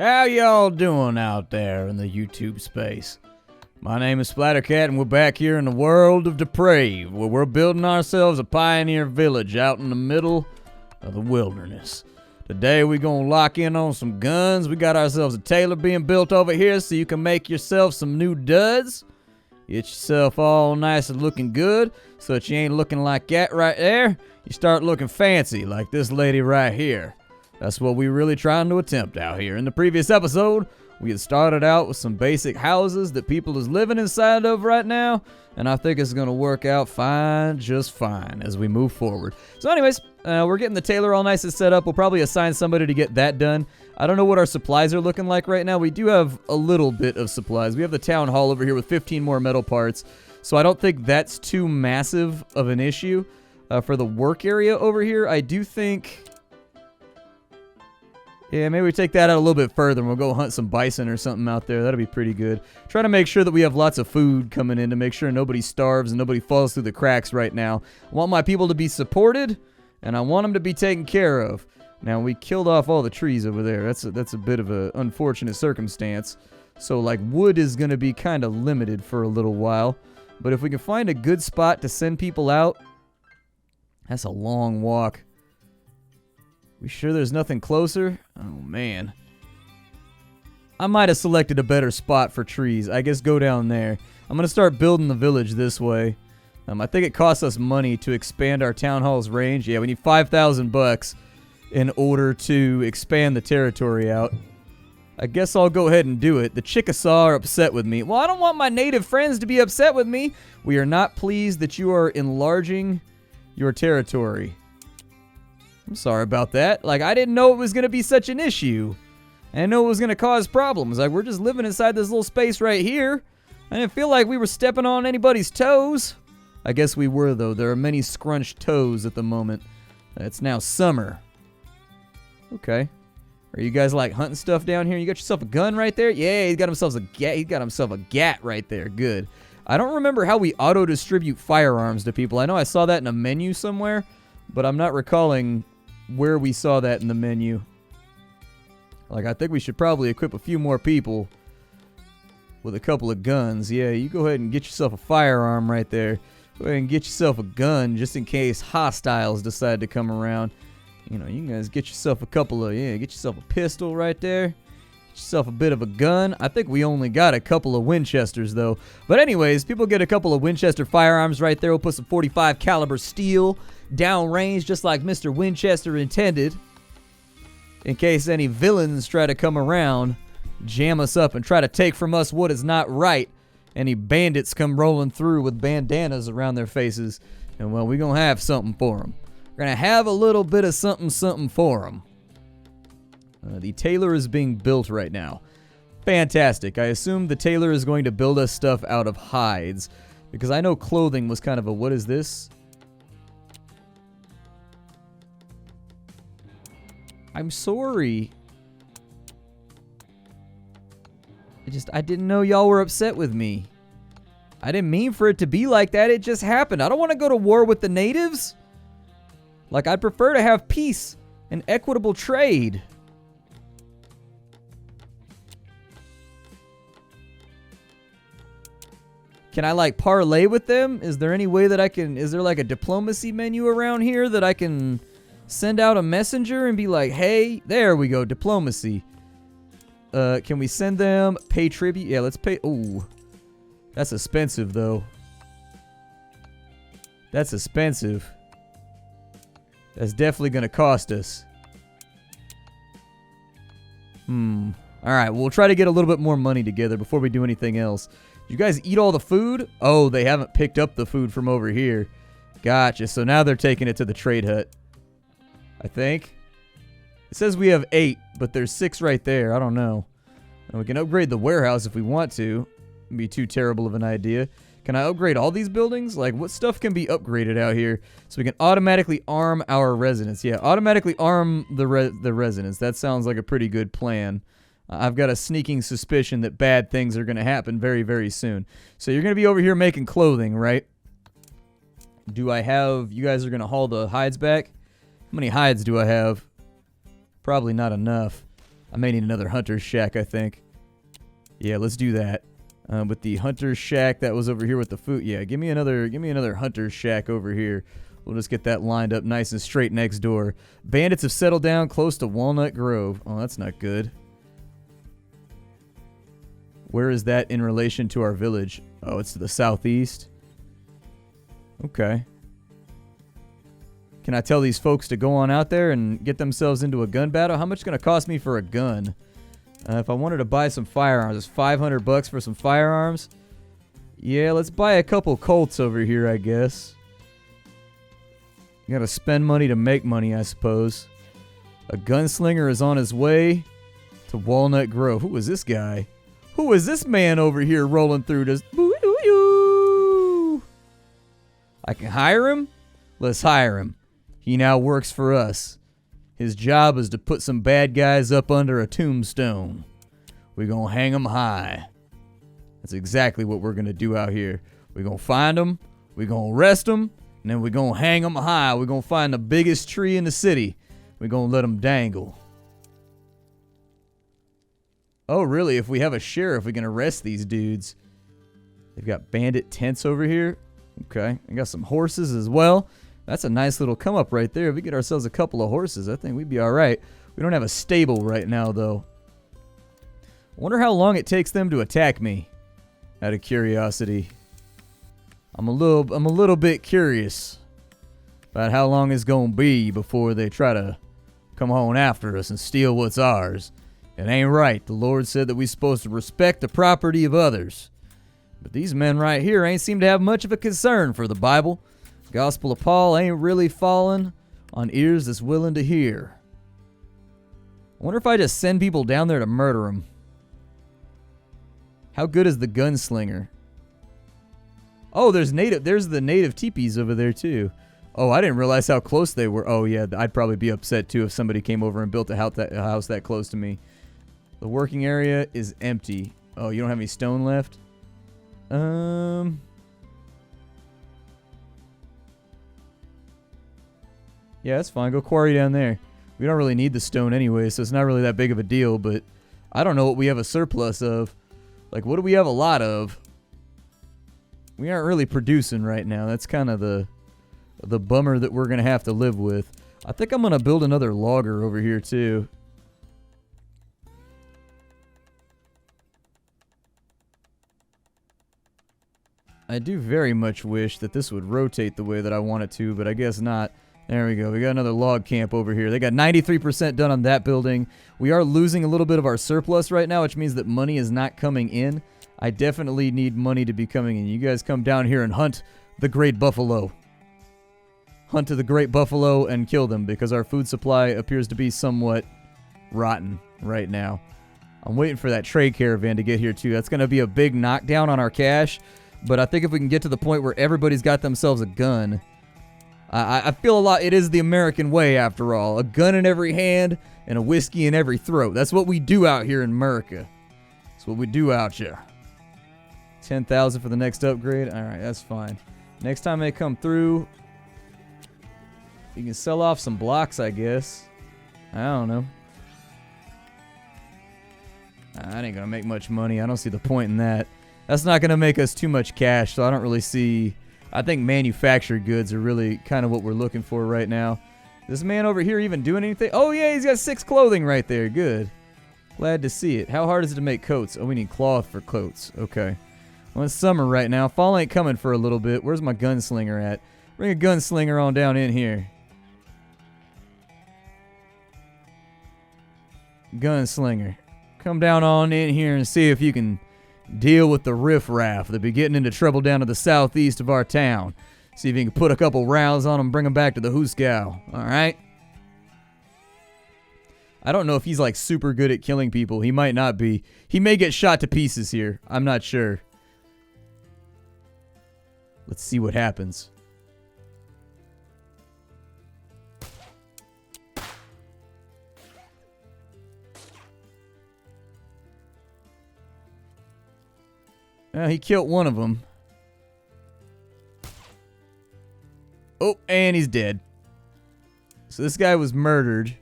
How y'all doing out there in the YouTube space? My name is Splattercat, and we're back here in the world of Depraved, where we're building ourselves a pioneer village out in the middle of the wilderness. Today we're gonna lock in on some guns. We got ourselves a tailor being built over here so you can make yourself some new duds. Get yourself all nice and looking good so that you ain't looking like that right there. You start looking fancy like this lady right here. That's what we're really trying to attempt out here. In the previous episode, we had started out with some basic houses that people is living inside of right now, and I think it's going to work out fine, just fine, as we move forward. So anyways, we're getting the tailor all nice and set up. We'll probably assign somebody to get that done. I don't know what our supplies are looking like right now. We do have a little bit of supplies. We have the town hall over here with 15 more metal parts, so I don't think that's too massive of an issue. For the work area over here, I do think... yeah, maybe we take that out a little bit further and we'll go hunt some bison or something out there. That'll be pretty good. Try to make sure that we have lots of food coming in to make sure nobody starves and nobody falls through the cracks right now. I want my people to be supported, and I want them to be taken care of. Now, we killed off all the trees over there. That's a bit of an unfortunate circumstance. So, like, wood is going to be kind of limited for a little while. But if we can find a good spot to send people out... that's a long walk. We sure there's nothing closer? Oh, man. I might have selected a better spot for trees. I guess go down there. I'm going to start building the village this way. I think it costs us money to expand our town hall's range. Yeah, we need 5,000 bucks in order to expand the territory out. I guess I'll go ahead and do it. The Chickasaw are upset with me. Well, I don't want my native friends to be upset with me. We are not pleased that you are enlarging your territory. I'm sorry about that. Like, I didn't know it was going to be such an issue. I didn't know it was going to cause problems. Like, we're just living inside this little space right here. I didn't feel like we were stepping on anybody's toes. I guess we were, though. There are many scrunched toes at the moment. It's now summer. Okay. Are you guys, like, hunting stuff down here? You got yourself a gun right there? Yeah, he's got himself a gat. He's got himself a gat right there. Good. I don't remember how we auto-distribute firearms to people. I know I saw that in a menu somewhere, but I'm not recalling where we saw that in the menu. Like, I think we should probably equip a few more people with a couple of guns. Yeah, you go ahead and get yourself a firearm right there. Go ahead and get yourself a gun just in case hostiles decide to come around. You know, you guys get yourself a couple of, yeah, get yourself a pistol right there. Get yourself a bit of a gun. I think we only got a couple of Winchesters, though. But anyways, people get a couple of Winchester firearms right there. We'll put some 45 caliber steel downrange, just like Mr. Winchester intended, in case any villains try to come around, jam us up, and try to take from us what is not right. Any bandits come rolling through with bandanas around their faces, and well, we're going to have something for them. We're going to have a little bit of something for them. The tailor is being built right now. Fantastic. I assume the tailor is going to build us stuff out of hides, because I know clothing was kind of a, what is this? I'm sorry. I didn't know y'all were upset with me. I didn't mean for it to be like that. It just happened. I don't want to go to war with the natives. Like, I'd prefer to have peace and equitable trade. Can I, like, parlay with them? Is there any way that I can... is there, like, a diplomacy menu around here that I can... send out a messenger and be like, hey, there we go, diplomacy. Can we send them pay tribute? Yeah, let's pay. Ooh, that's expensive, though. That's expensive. That's definitely going to cost us. All right, we'll try to get a little bit more money together before we do anything else. You guys eat all the food? Oh, they haven't picked up the food from over here. Gotcha, so now they're taking it to the trade hut. I think. It says we have 8, but there's 6 right there. I don't know. And we can upgrade the warehouse if we want to. It'd be too terrible of an idea. Can I upgrade all these buildings? Like, what stuff can be upgraded out here? So we can automatically arm our residents. Yeah, automatically arm the residents. That sounds like a pretty good plan. I've got a sneaking suspicion that bad things are going to happen very, very soon. So you're going to be over here making clothing, right? Do I have... you guys are going to haul the hides back? How many hides do I have? Probably not enough. I may need another hunter's shack, I think. Yeah, let's do that. With the hunter's shack that was over here with the food. Yeah, give me another hunter's shack over here. We'll just get that lined up nice and straight next door. Bandits have settled down close to Walnut Grove. Oh, that's not good. Where is that in relation to our village? Oh, it's to the southeast. Okay. Can I tell these folks to go on out there and get themselves into a gun battle? How much is it going to cost me for a gun? If I wanted to buy some firearms, it's $500 for some firearms. Yeah, let's buy a couple Colts over here, I guess. You gotta spend money to make money, I suppose. A gunslinger is on his way to Walnut Grove. Who is this guy? Who is this man over here rolling through this? I can hire him? Let's hire him. He now works for us. His job is to put some bad guys up under a tombstone. We're gonna hang them high. That's exactly what we're gonna do out here. We're gonna find them, we're gonna arrest them, and then we're gonna hang them high. We're gonna find the biggest tree in the city. We're gonna let them dangle. Oh, really? If we have a sheriff, we can arrest these dudes. They've got bandit tents over here. Okay. We got some horses as well. That's a nice little come up right there. If we get ourselves a couple of horses, I think we'd be all right. We don't have a stable right now, though. I wonder how long it takes them to attack me. Out of curiosity. I'm a little bit curious about how long it's gonna be before they try to come on after us and steal what's ours. It ain't right. The Lord said that we're supposed to respect the property of others. But these men right here ain't seem to have much of a concern for the Bible. The Gospel of Paul ain't really falling on ears that's willing to hear. I wonder if I just send people down there to murder them. How good is the gunslinger? Oh, there's the native teepees over there too. Oh, I didn't realize how close they were. Oh yeah, I'd probably be upset too if somebody came over and built a house that close to me. The working area is empty. Oh, you don't have any stone left? Yeah, that's fine. Go quarry down there. We don't really need the stone anyway, so it's not really that big of a deal, but I don't know what we have a surplus of. Like, what do we have a lot of? We aren't really producing right now. That's kind of the bummer that we're going to have to live with. I think I'm going to build another logger over here, too. I do very much wish that this would rotate the way that I want it to, but I guess not. There we go. We got another log camp over here. They got 93% done on that building. We are losing a little bit of our surplus right now, which means that money is not coming in. I definitely need money to be coming in. You guys come down here and hunt the great buffalo. Hunt the great buffalo and kill them because our food supply appears to be somewhat rotten right now. I'm waiting for that trade caravan to get here too. That's going to be a big knockdown on our cash. But I think if we can get to the point where everybody's got themselves a gun, I feel a lot. It is the American way, after all. A gun in every hand and a whiskey in every throat. That's what we do out here in America. That's what we do out here. 10,000 for the next upgrade. All right, that's fine. Next time they come through, you can sell off some blocks, I guess. I don't know. I ain't gonna make much money. I don't see the point in that. That's not gonna make us too much cash, so I don't really see. I think manufactured goods are really kind of what we're looking for right now. This man over here even doing anything? Oh yeah, he's got 6 clothing right there. Good. Glad to see it. How hard is it to make coats? Oh, we need cloth for coats. Okay. Well, it's summer right now. Fall ain't coming for a little bit. Where's my gunslinger at? Bring a gunslinger on down in here. Gunslinger. Come down on in here and see if you can deal with the riffraff that be getting into trouble down to the southeast of our town. See if you can put a couple rounds on them and bring them back to the Hooskow. Alright? I don't know if he's like super good at killing people. He might not be. He may get shot to pieces here. I'm not sure. Let's see what happens. He killed one of them. Oh, and he's dead. So this guy was murdered.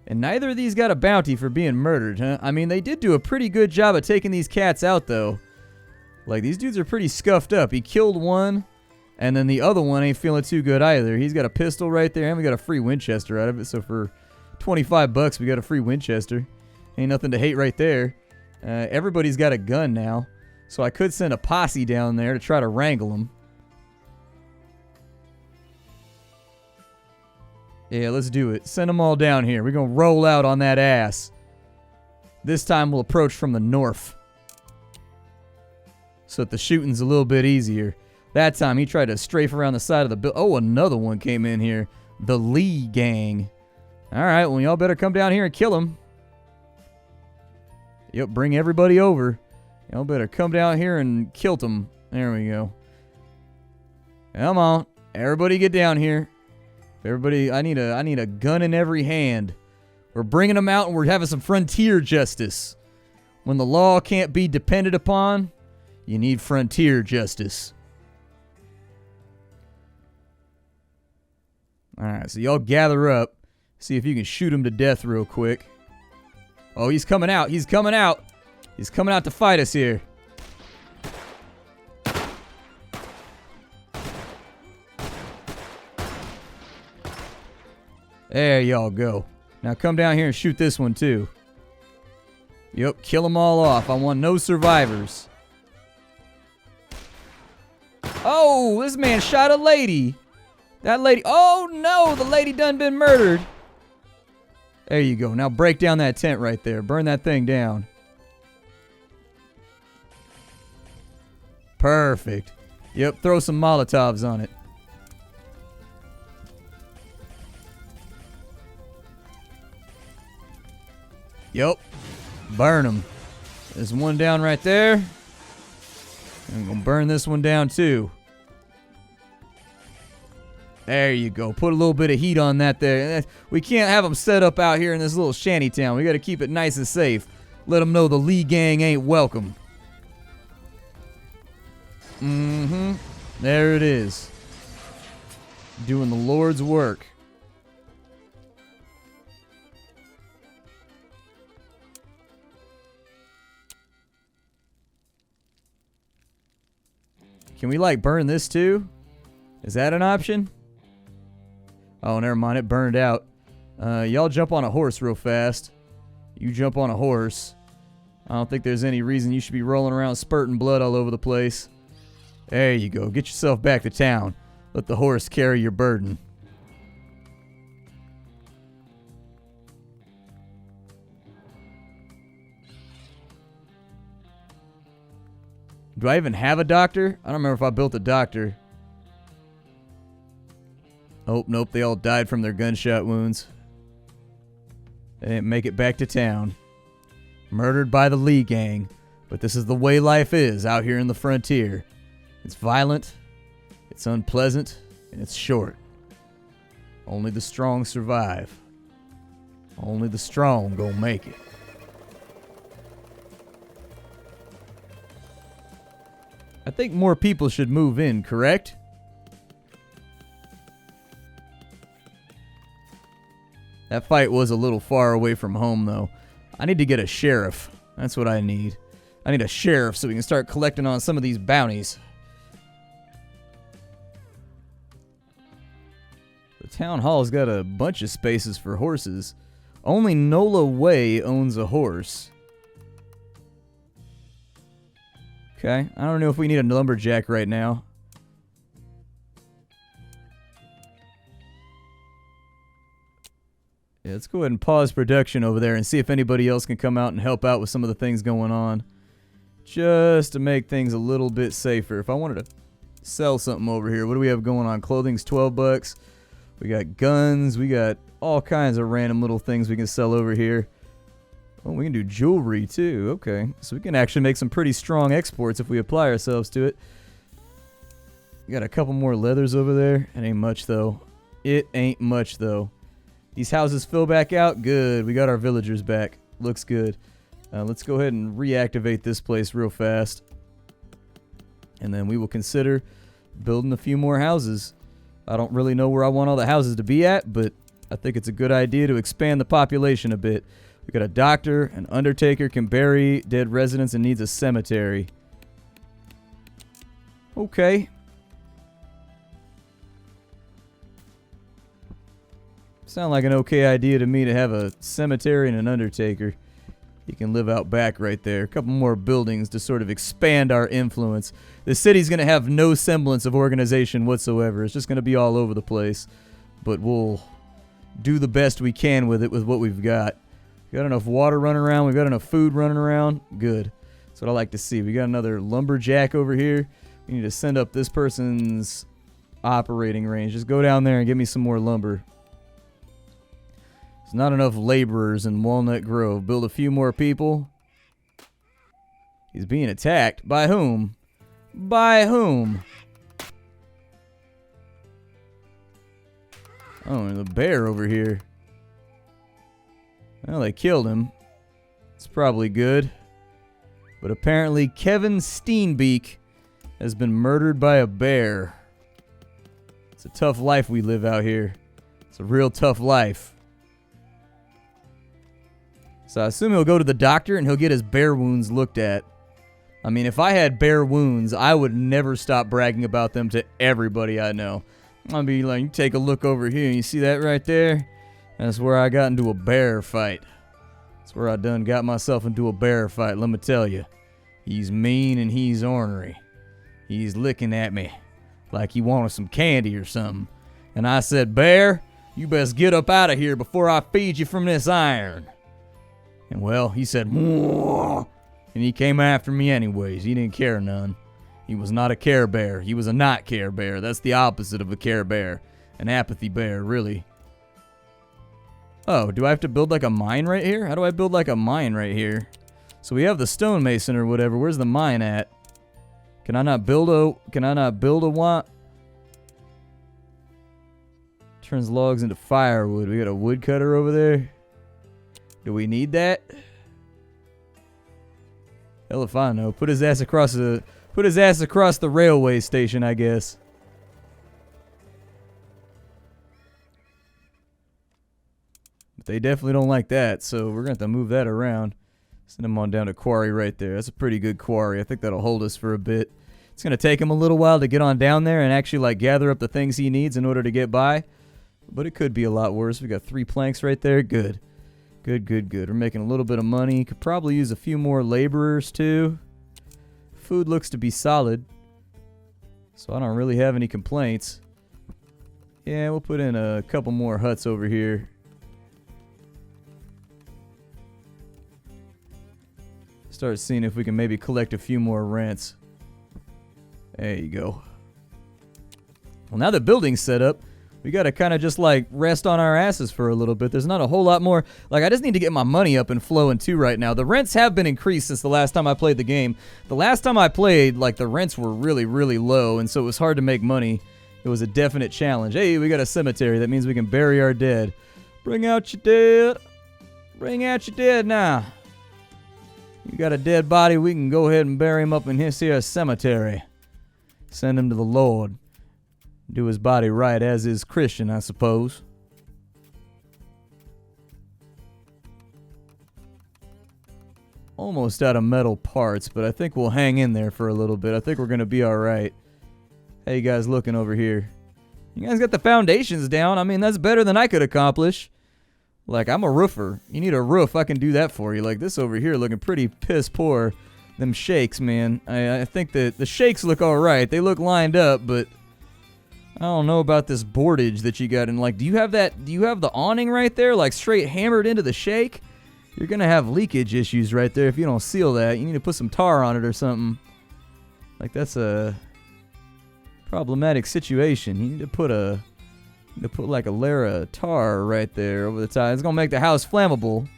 And neither of these got a bounty for being murdered, huh? I mean, they did do a pretty good job of taking these cats out, though. Like, these dudes are pretty scuffed up. He killed one, and then the other one ain't feeling too good either. He's got a pistol right there, and we got a free Winchester out of it. So for 25 bucks, we got a free Winchester. Ain't nothing to hate right there. Everybody's got a gun now. So I could send a posse down there to try to wrangle them. Yeah, let's do it. Send them all down here. We're going to roll out on that ass. This time we'll approach from the north, so that the shooting's a little bit easier. That time he tried to strafe around the side of the building. Oh, another one came in here. The Lee gang. All right, well, y'all better come down here and kill him. Yep, bring everybody over. Y'all better come down here and kill them. There we go. Come on. Everybody get down here. Everybody, I need a gun in every hand. We're bringing them out and we're having some frontier justice. When the law can't be depended upon, you need frontier justice. Alright, so y'all gather up. See if you can shoot him to death real quick. Oh, he's coming out. He's coming out. He's coming out to fight us here. There y'all go. Now come down here and shoot this one too. Yep, kill them all off. I want no survivors. Oh, this man shot a lady. That lady. Oh no, the lady done been murdered. There you go. Now break down that tent right there. Burn that thing down. Perfect. Yep, throw some Molotovs on it. Yep. Burn them. There's one down right there. I'm going to burn this one down too. There you go. Put a little bit of heat on that there. We can't have them set up out here in this little shanty town. We got to keep it nice and safe. Let them know the Lee gang ain't welcome. Mm-hmm. There it is. Doing the Lord's work. Can we, like, burn this too? Is that an option? Oh, never mind. It burned out. Y'all jump on a horse real fast. You jump on a horse. I don't think there's any reason you should be rolling around spurting blood all over the place. There you go. Get yourself back to town. Let the horse carry your burden. Do I even have a doctor? I don't remember if I built a doctor. Oh, nope. They all died from their gunshot wounds. They didn't make it back to town. Murdered by the Lee gang. But this is the way life is out here in the frontier. It's violent, it's unpleasant, and it's short. Only the strong survive. Only the strong gonna make it. I think more people should move in, correct? That fight was a little far away from home, though. I need to get a sheriff. That's what I need. I need a sheriff so we can start collecting on some of these bounties. The town hall's got a bunch of spaces for horses. Only Nola Way owns a horse. Okay, I don't know if we need a lumberjack right now. Yeah, let's go ahead and pause production over there and see if anybody else can come out and help out with some of the things going on. Just to make things a little bit safer. If I wanted to sell something over here, what do we have going on? Clothing's 12 bucks. We got guns. We got all kinds of random little things we can sell over here. Oh, we can do jewelry too. Okay, so we can actually make some pretty strong exports if we apply ourselves to it. We got a couple more leathers over there. It ain't much though. It ain't much though. These houses fill back out. Good. We got our villagers back. Looks good. Let's go ahead and reactivate this place real fast. And then we will consider building a few more houses. I don't really know where I want all the houses to be at, but I think it's a good idea to expand the population a bit. We got a doctor, an undertaker, can bury dead residents, and needs a cemetery. Okay. Sound like an okay idea to me to have a cemetery and an undertaker. You can live out back right there. A couple more buildings to sort of expand our influence. The city's going to have no semblance of organization whatsoever. It's just going to be all over the place. But we'll do the best we can with it with what we've got. We got enough water running around. We got enough food running around. Good. That's what I like to see. We got another lumberjack over here. We need to send up this person's operating range. Just go down there and get me some more lumber. There's not enough laborers in Walnut Grove. Build a few more people. He's being attacked. By whom? By whom? Oh, and the bear over here. Well, they killed him. It's probably good. But apparently Kevin Steenbeek has been murdered by a bear. It's a tough life we live out here. It's a real tough life. So I assume he'll go to the doctor and he'll get his bear wounds looked at. I mean, if I had bear wounds, I would never stop bragging about them to everybody I know. I'd be like, you take a look over here, and you see that right there? That's where I got into a bear fight. That's where I done got myself into a bear fight, let me tell you. He's mean and he's ornery. He's looking at me like he wanted some candy or something. And I said, bear, you best get up out of here before I feed you from this iron. And well, he said, "Mwah," and he came after me anyways. He didn't care none. He was not a care bear. He was a not care bear. That's the opposite of a care bear. An apathy bear, really. Oh, do I have to build like a mine right here? How do I build like a mine right here? So we have the stonemason or whatever. Where's the mine at? Can I not build a what? Turns logs into firewood. We got a woodcutter over there. Do we need that? Hell if I know. Put his ass across the railway station, I guess. But they definitely don't like that, so we're going to have to move that around. Send him on down to quarry right there. That's a pretty good quarry. I think that'll hold us for a bit. It's going to take him a little while to get on down there and actually like gather up the things he needs in order to get by. But it could be a lot worse. We got 3 planks right there. Good. Good, good, good. We're making a little bit of money. Could probably use a few more laborers too. Food looks to be solid, so I don't really have any complaints. Yeah, we'll put in a couple more huts over here. Start seeing if we can maybe collect a few more rents. There you go. Well, now the building's set up, we gotta kind of just like rest on our asses for a little bit. There's not a whole lot more. Like, I just need to get my money up and flowing too right now. The rents have been increased since the last time I played the game. The last time I played, like, the rents were really, really low, and so it was hard to make money. It was a definite challenge. Hey, we got a cemetery. That means we can bury our dead. Bring out your dead. Bring out your dead now. You got a dead body, we can go ahead and bury him up in this here cemetery. Send him to the Lord. Do his body right as is Christian, I suppose. Almost out of metal parts, but I think we'll hang in there for a little bit. I think we're going to be alright. How you guys looking over here? You guys got the foundations down. I mean, that's better than I could accomplish. Like, I'm a roofer. You need a roof, I can do that for you. Like, this over here looking pretty piss poor. Them shakes, man. I think that the shakes look alright. They look lined up, but I don't know about this boardage that you got. And, like, do you have the awning right there, like, straight hammered into the shake? You're going to have leakage issues right there if you don't seal that. You need to put some tar on it or something. Like, that's a problematic situation. You need to put like a layer of tar right there over the top. It's going to make the house flammable.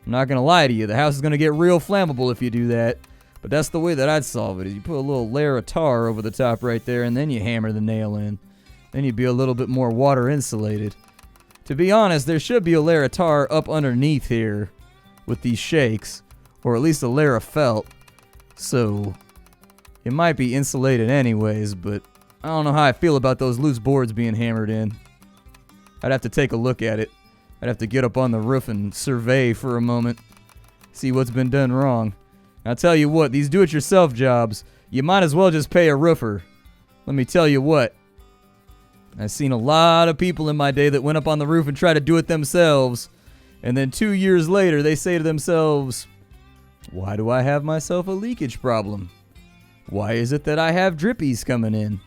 I'm not going to lie to you. The house is going to get real flammable if you do that. But that's the way that I'd solve it, is you put a little layer of tar over the top right there, and then you hammer the nail in. Then you'd be a little bit more water insulated. To be honest, there should be a layer of tar up underneath here with these shakes, or at least a layer of felt. So it might be insulated anyways, but I don't know how I feel about those loose boards being hammered in. I'd have to take a look at it. I'd have to get up on the roof and survey for a moment. See what's been done wrong. I'll tell you what, these do-it-yourself jobs, you might as well just pay a roofer. Let me tell you what. I've seen a lot of people in my day that went up on the roof and tried to do it themselves. And then 2 years later, they say to themselves, why do I have myself a leakage problem? Why is it that I have drippies coming in?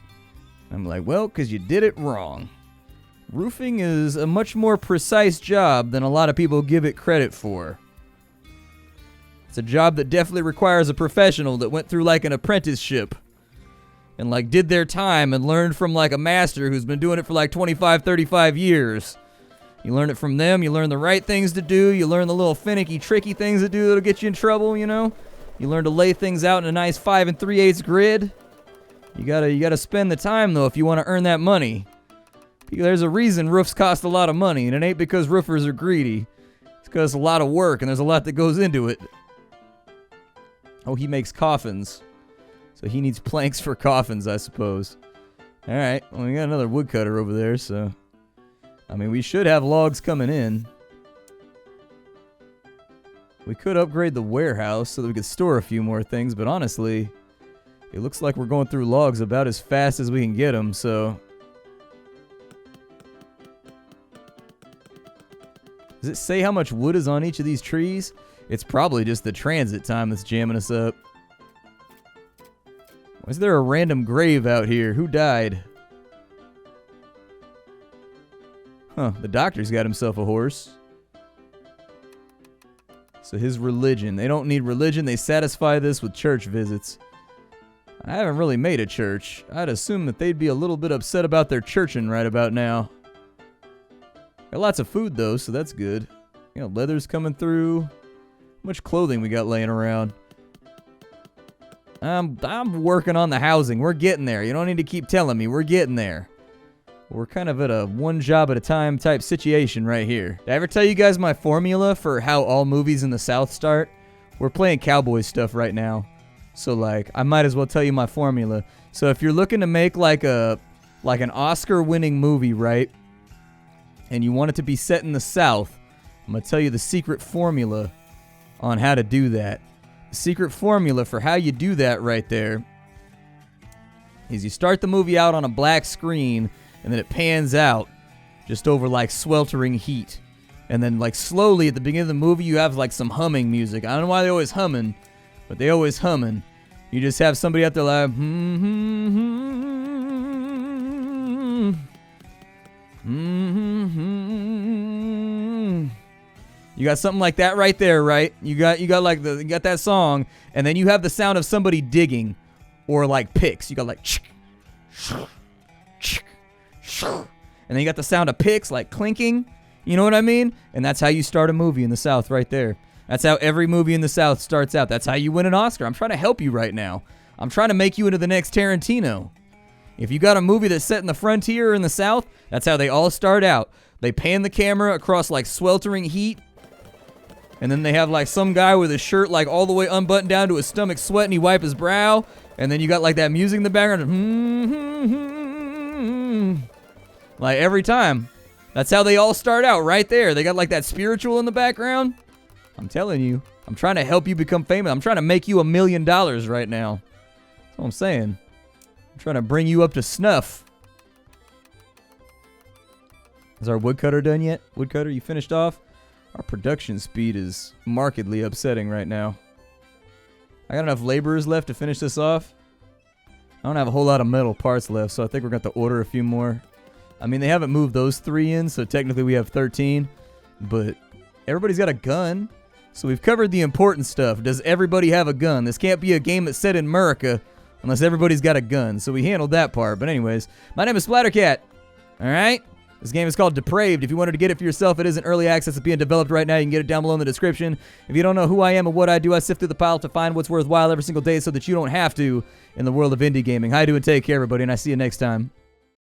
I'm like, well, because you did it wrong. Roofing is a much more precise job than a lot of people give it credit for. It's a job that definitely requires a professional that went through like an apprenticeship and like did their time and learned from like a master who's been doing it for like 25, 35 years. You learn it from them, you learn the right things to do, you learn the little finicky, tricky things to do that'll get you in trouble, you know? You learn to lay things out in a nice 5 3/8 grid. You gotta spend the time though if you want to earn that money. There's a reason roofs cost a lot of money, and it ain't because roofers are greedy. It's because it's a lot of work, and there's a lot that goes into it. Oh, he makes coffins. So he needs planks for coffins, I suppose. Alright, well, we got another woodcutter over there, so... I mean, we should have logs coming in. We could upgrade the warehouse so that we could store a few more things, but honestly, it looks like we're going through logs about as fast as we can get them, so... Does it say how much wood is on each of these trees? It's probably just the transit time that's jamming us up. Why is there a random grave out here? Who died? Huh, the doctor's got himself a horse. So his religion. They don't need religion, they satisfy this with church visits. I haven't really made a church. I'd assume that they'd be a little bit upset about their churching right about now. Got lots of food though, so that's good. You know, leather's coming through. How much clothing we got laying around? I'm working on the housing. We're getting there. You don't need to keep telling me. We're getting there. We're kind of at a one job at a time type situation right here. Did I ever tell you guys my formula for how all movies in the South start? We're playing cowboy stuff right now. So like, I might as well tell you my formula. So if you're looking to make like an Oscar-winning movie, right? And you want it to be set in the South, I'm going to tell you the secret formula on how to do that. The secret formula for how you do that right there is you start the movie out on a black screen, and then it pans out just over like sweltering heat. And then like slowly at the beginning of the movie, you have like some humming music. I don't know why they're always humming, but they always humming. You just have somebody out there like, You got something like that right there, right? You got that song, and then you have the sound of somebody digging, or like picks. You got like, and then you got the sound of picks like clinking. You know what I mean? And that's how you start a movie in the South right there. That's how every movie in the South starts out. That's how you win an Oscar. I'm trying to help you right now. I'm trying to make you into the next Tarantino. If you got a movie that's set in the frontier or in the South, that's how they all start out. They pan the camera across like sweltering heat, and then they have like some guy with his shirt like all the way unbuttoned down to his stomach sweat, and he wipe his brow, and then you got like that music in the background. Like every time. That's how they all start out right there. They got like that spiritual in the background. I'm telling you, I'm trying to help you become famous. I'm trying to make you $1 million right now. That's what I'm saying. I'm trying to bring you up to snuff. Is our woodcutter done yet? Woodcutter, you finished off? Our production speed is markedly upsetting right now. I got enough laborers left to finish this off. I don't have a whole lot of metal parts left, so I think we're going to have to order a few more. I mean, they haven't moved those 3 in, so technically we have 13. But everybody's got a gun. So we've covered the important stuff. Does everybody have a gun? This can't be a game that's set in America unless everybody's got a gun. So we handled that part. But anyways, my name is Splattercat. Alright? This game is called Depraved. If you wanted to get it for yourself, it is in early access. It's being developed right now. You can get it down below in the description. If you don't know who I am and what I do, I sift through the pile to find what's worthwhile every single day so that you don't have to in the world of indie gaming. Hi, do and take care, everybody, and I see you next time.